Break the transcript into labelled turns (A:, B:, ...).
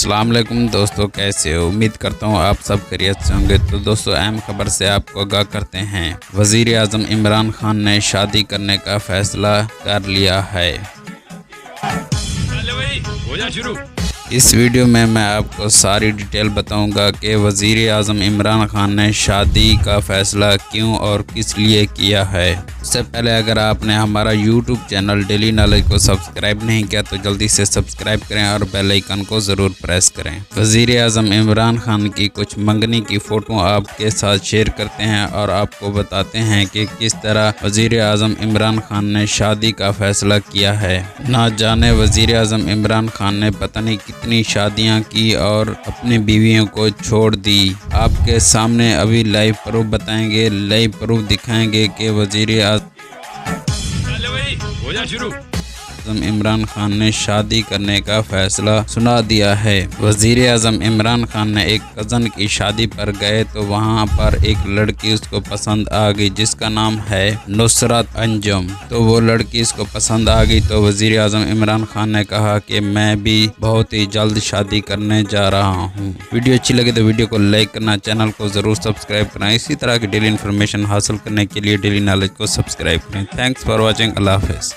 A: अस्सलाम वालेकुम दोस्तों, कैसे हो? उम्मीद करता हूँ आप सब खैरियत से होंगे। तो दोस्तों, अहम खबर से आपको आगाह करते हैं। वज़ीर आज़म इमरान खान ने शादी करने का फैसला कर लिया है। इस वीडियो में मैं आपको सारी डिटेल बताऊंगा कि वज़ीर आज़म इमरान खान ने शादी का फ़ैसला क्यों और किस लिए किया है। उससे पहले अगर आपने हमारा YouTube चैनल डेली नॉलेज को सब्सक्राइब नहीं किया तो जल्दी से सब्सक्राइब करें और बेल आइकन को ज़रूर प्रेस करें। वज़ीर आज़म इमरान खान की कुछ मंगनी की फ़ोटो आपके साथ शेयर करते हैं और आपको बताते हैं कि किस तरह वज़ीर आज़म इमरान खान ने शादी का फ़ैसला किया है। ना जाने वज़ीर आज़म इमरान खान ने पता नहीं कितनी शादियां की और अपनी बीवियों को छोड़ दी। आपके सामने अभी लाइव प्रूफ बताएंगे, लाइव प्रूफ दिखाएंगे कि वज़ीर आज़म इमरान खान ने शादी करने का फैसला सुना दिया है। वज़ीर आज़म इमरान खान ने एक कज़न की शादी पर गए तो वहां पर एक लड़की उसको पसंद आ गई जिसका नाम है नुसरत अंजुम। तो वो लड़की इसको पसंद आ गई तो वज़ीर आज़म इमरान खान ने कहा कि मैं भी बहुत ही जल्द शादी करने जा रहा हूँ। वीडियो अच्छी लगे तो वीडियो को लाइक करना, चैनल को ज़रूर सब्सक्राइब करना। इसी तरह की डेली इन्फॉर्मेशन हासिल करने के लिए डेली नॉलेज को सब्सक्राइब करें। Thanks for watching. अल्लाह हाफ़िज़।